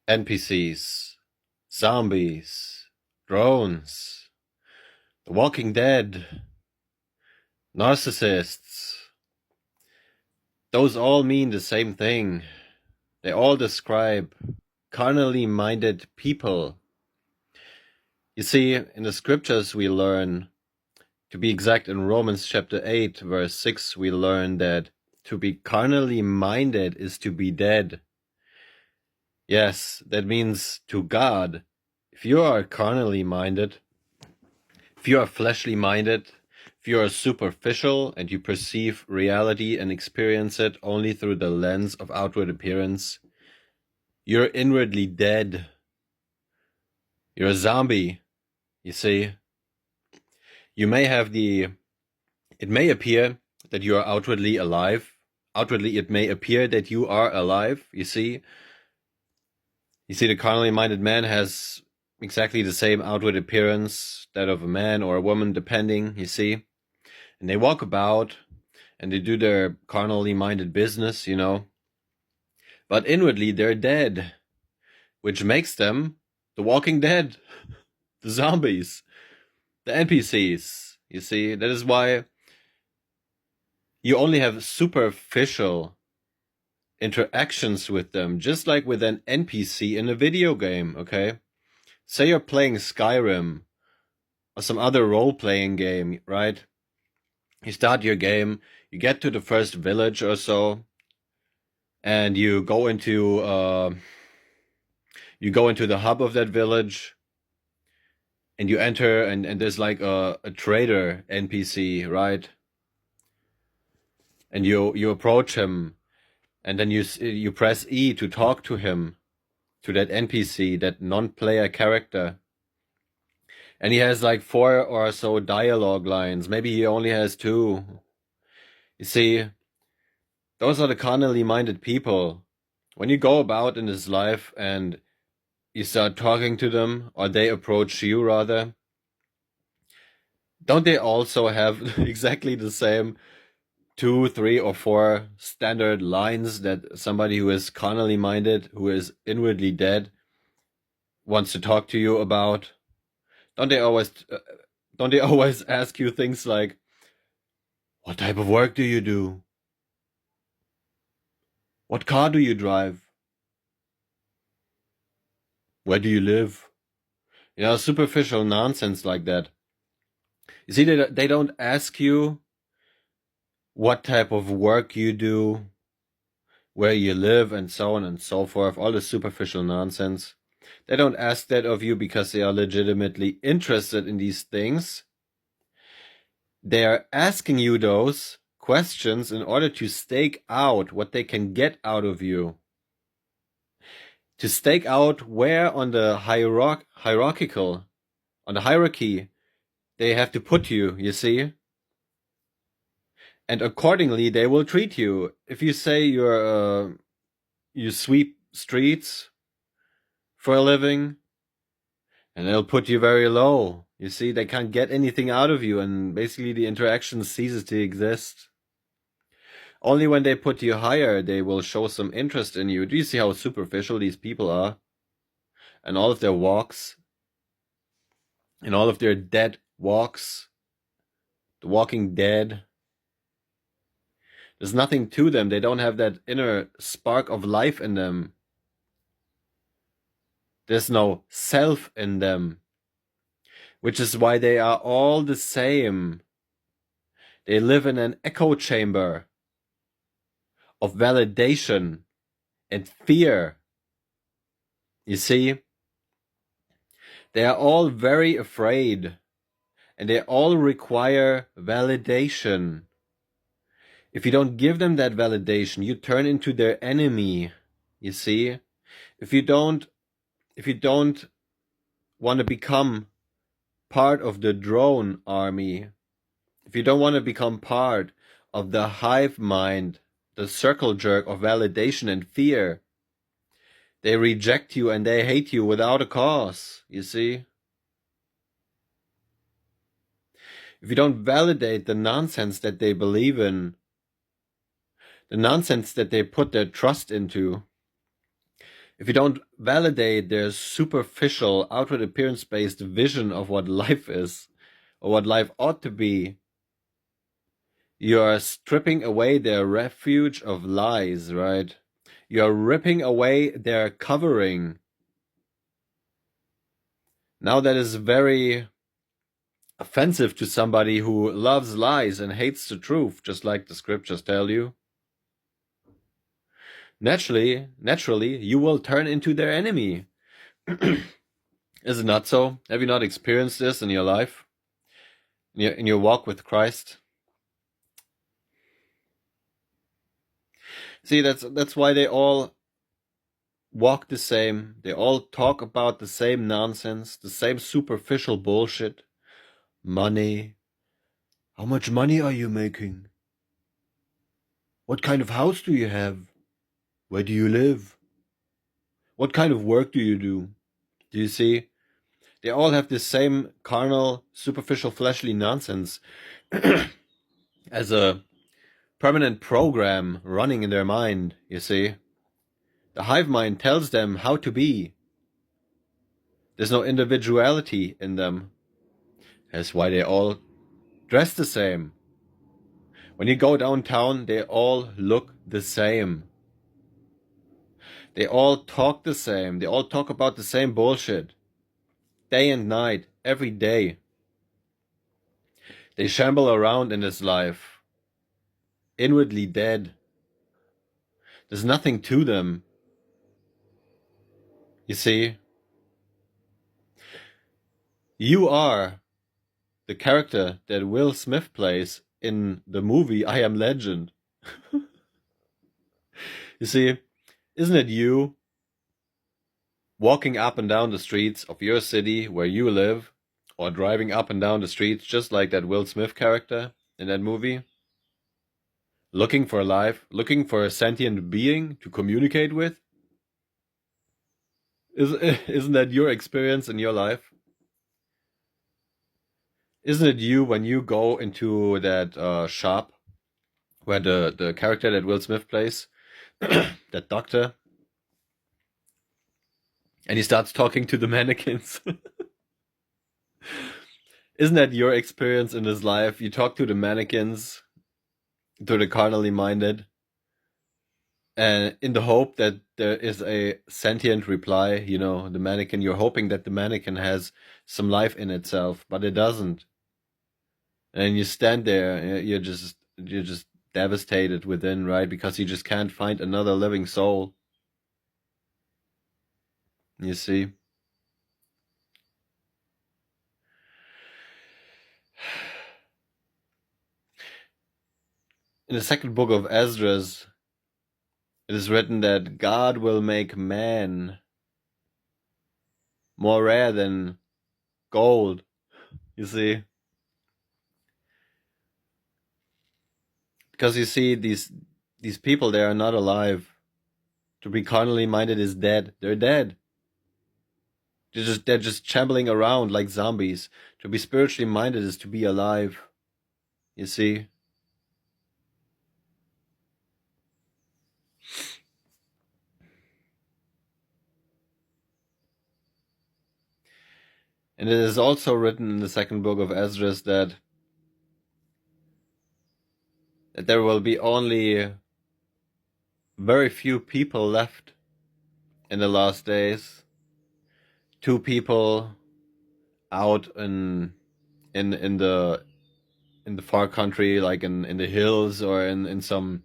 NPCs, zombies, drones, The Walking Dead, narcissists. Those all mean the same thing. They all describe carnally minded people. You see, in the scriptures we learn, to be exact in Romans chapter 8, verse 6, we learn that to be carnally minded is to be dead. Yes, that means to God. If you are carnally minded, if you are fleshly minded, if you are superficial and you perceive reality and experience it only through the lens of outward appearance, you're inwardly dead. You're a zombie, you see. It may appear that you are outwardly alive. Outwardly, it may appear that you are alive, you see. You see, the carnally minded man has exactly the same outward appearance, that of a man or a woman, depending, you see. And they walk about and they do their carnally minded business, you know. But inwardly, they're dead, which makes them the Walking Dead, the zombies, the NPCs, you see. That is why you only have superficial interactions with them, just like with an NPC in a video game, okay? Say you're playing Skyrim or some other role-playing game, right? You start your game, you get to the first village or so, and you go into the hub of that village, and you enter, and there's like a trader NPC, right? And you approach him, and then you press E to talk to him, to that NPC, that non-player character. And he has like 4 or so dialogue lines. Maybe he only has 2. You see, those are the carnally minded people. When you go about in this life and you start talking to them, or they approach you rather, don't they also have exactly the same 2, 3, or 4 standard lines that somebody who is carnally minded, who is inwardly dead, wants to talk to you about? Don't they always ask you things like, what type of work do you do? What car do you drive? Where do you live? You know, superficial nonsense like that. You see, they don't ask you what type of work you do, where you live, and so on and so forth, all the superficial nonsense. They don't ask that of you because they are legitimately interested in these things. They are asking you those questions in order to stake out what they can get out of you. To stake out where on the hierarchy they have to put you, you see? And accordingly, they will treat you. If you say you sweep streets for a living, and they'll put you very low. You see, they can't get anything out of you, and basically the interaction ceases to exist. Only when they put you higher, they will show some interest in you. Do you see how superficial these people are? And all of their walks, and all of their dead walks, the Walking Dead. There's nothing to them. They don't have that inner spark of life in them. There's no self in them, which is why they are all the same. They live in an echo chamber of validation and fear. You see, they are all very afraid, and they all require validation. If you don't give them that validation, you turn into their enemy. You see, if you don't want to become part of the drone army, if you don't want to become part of the hive mind, the circle jerk of validation and fear, they reject you and they hate you without a cause, you see? If you don't validate the nonsense that they believe in, the nonsense that they put their trust into, if you don't validate their superficial, outward appearance-based vision of what life is, or what life ought to be, you are stripping away their refuge of lies, right? You are ripping away their covering. Now that is very offensive to somebody who loves lies and hates the truth, just like the scriptures tell you. Naturally, you will turn into their enemy. Is it not so? Have you not experienced this in your life? In your walk with Christ? See, that's why they all walk the same. They all talk about the same nonsense, the same superficial bullshit. Money. How much money are you making? What kind of house do you have? Where do you live? What kind of work do you do? Do you see? They all have the same carnal, superficial, fleshly nonsense as a permanent program running in their mind, you see. The hive mind tells them how to be. There's no individuality in them. That's why they all dress the same. When you go downtown, they all look the same. They all talk the same. They all talk about the same bullshit. Day and night, every day. They shamble around in this life, inwardly dead. There's nothing to them. You see? You are the character that Will Smith plays in the movie I Am Legend. You see, isn't it you walking up and down the streets of your city where you live, or driving up and down the streets just like that Will Smith character in that movie? Looking for life, looking for a sentient being to communicate with? Isn't that your experience in your life? Isn't it you when you go into that shop where the character that Will Smith plays, that doctor, and he starts talking to the mannequins? Isn't that your experience in this life? You talk to the mannequins, to the carnally minded, and in the hope that there is a sentient reply, the mannequin, you're hoping that the mannequin has some life in itself, but it doesn't. And you stand there, you're just devastated within, right? Because you just can't find another living soul. You see? In the second book of Esdras, it is written that God will make man more rare than gold. You see? Because you see, these people, they are not alive. To be carnally minded is dead. They're dead. They're just shambling around like zombies. To be spiritually minded is to be alive. You see? And it is also written in the second book of Esdras that there will be only very few people left in the last days. 2 people out in the far country, like in the hills, or in some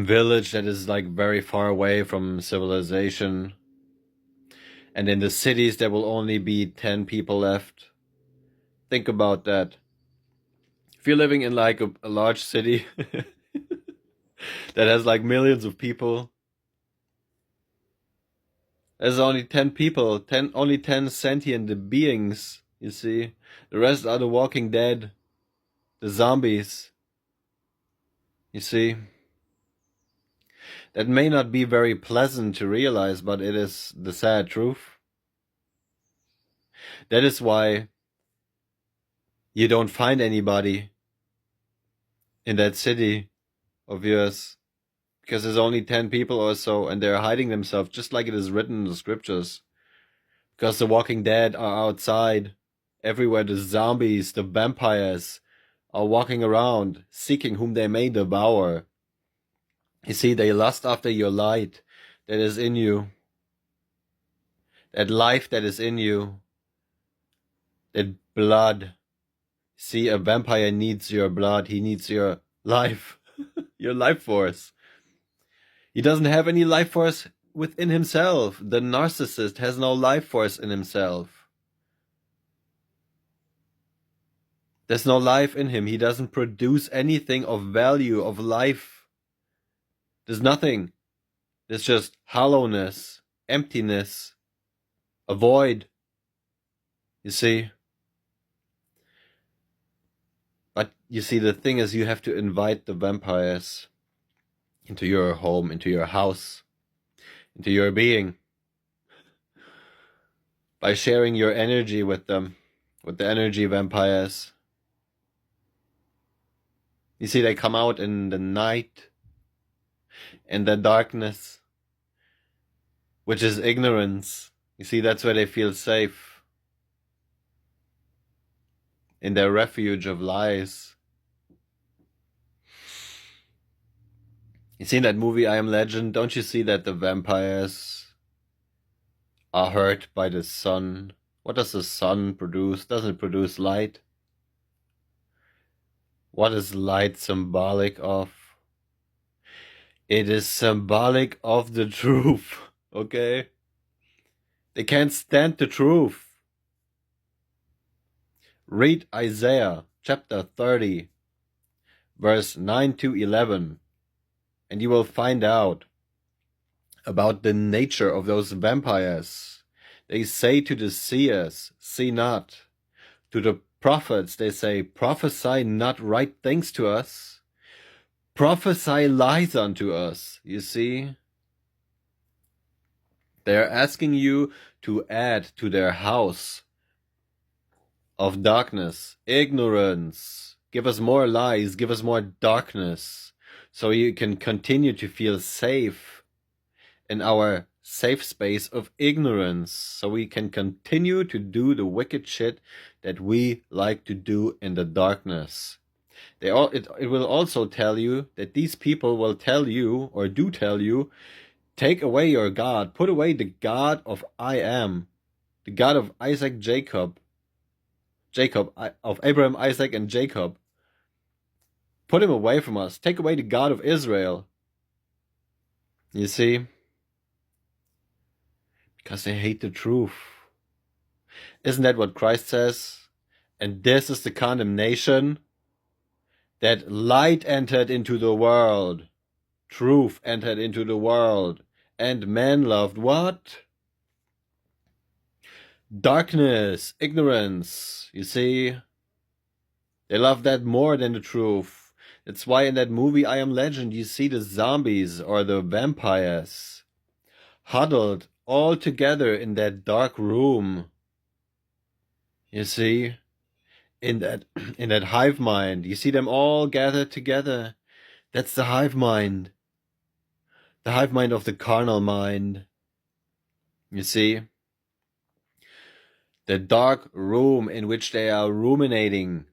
village that is like very far away from civilization. And in the cities there will only be 10 people left. Think about that. If you're living in like a large city that has like millions of people, there's only 10 people, only 10 sentient beings, you see. The rest are the walking dead, the zombies, you see. That may not be very pleasant to realize, but it is the sad truth. That is why you don't find anybody in that city of yours, because there's only 10 people or so, and they're hiding themselves, just like it is written in the scriptures. Because the Walking Dead are outside. Everywhere the zombies, the vampires, are walking around, seeking whom they may devour. You see, they lust after your light that is in you. That life that is in you. That blood. See, a vampire needs your blood. He needs your life. Your life force. He doesn't have any life force within himself. The narcissist has no life force in himself. There's no life in him. He doesn't produce anything of value, of life. There's nothing. There's just hollowness, emptiness, a void. You see? But you see, the thing is, you have to invite the vampires into your home, into your house, into your being, by sharing your energy with them, with the energy vampires. You see, they come out in the night, in the darkness, which is ignorance. You see, that's where they feel safe, in their refuge of lies. You see in that movie I Am Legend, don't you see that the vampires are hurt by the sun? What does the sun produce? Doesn't it produce light? What is light symbolic of? It is symbolic of the truth, okay? They can't stand the truth. Read Isaiah chapter 30, verse 9 to 11, and you will find out about the nature of those vampires. They say to the seers, see not. To the prophets, they say, prophesy not right things to us. Prophesy lies unto us, you see. They are asking you to add to their house of darkness, ignorance. Give us more lies, give us more darkness, so you can continue to feel safe in our safe space of ignorance, so we can continue to do the wicked shit that we like to do in the darkness. It will also tell you that these people will tell you, or do tell you, take away your God, put away the God of I am, the God of Isaac, of Abraham, Isaac, and Jacob. Put him away from us. Take away the God of Israel. You see? Because they hate the truth. Isn't that what Christ says? And this is the condemnation, that light entered into the world, truth entered into the world, and men loved what? Darkness, ignorance, you see? They love that more than the truth. That's why in that movie I Am Legend you see the zombies or the vampires huddled all together in that dark room. You see? In that hive mind. You see them all gathered together. That's the hive mind. The hive mind of the carnal mind. You see? The dark room in which they are ruminating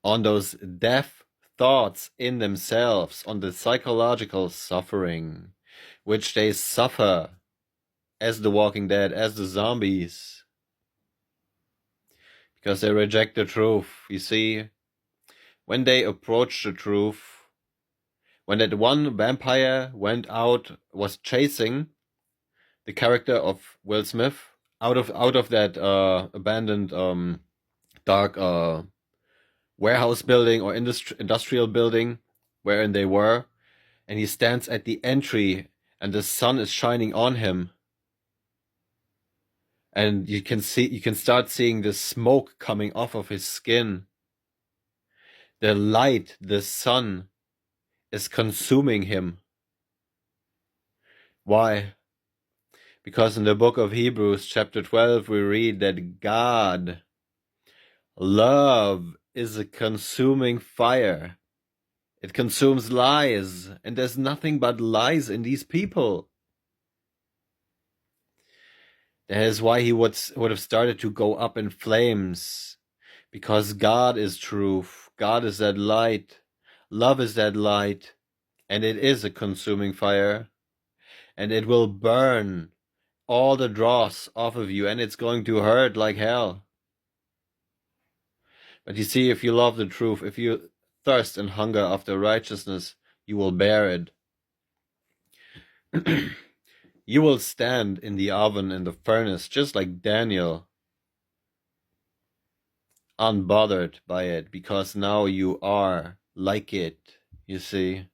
on those deaf thoughts in themselves, on the psychological suffering which they suffer as the Walking Dead, as the zombies, because they reject the truth. You see, when they approach the truth, when that one vampire went out, was chasing the character of Will Smith out of that abandoned dark warehouse building or industrial building wherein they were, and he stands at the entry and the sun is shining on him, and you can start seeing the smoke coming off of his skin. The light, the sun, is consuming him. Why? Because in the book of Hebrews chapter 12 we read that God, love, is a consuming fire. It consumes lies, and there's nothing but lies in these people. That is why he would have started to go up in flames. Because God is drough. God is that light. Love is that light. And it is a consuming fire. And it will burn all the dross off of you. And it's going to hurt like hell. But you see, if you love the truth, if you thirst and hunger after righteousness, you will bear it. You will stand in the oven, in the furnace, just like Daniel, unbothered by it, because now you are like it, you see.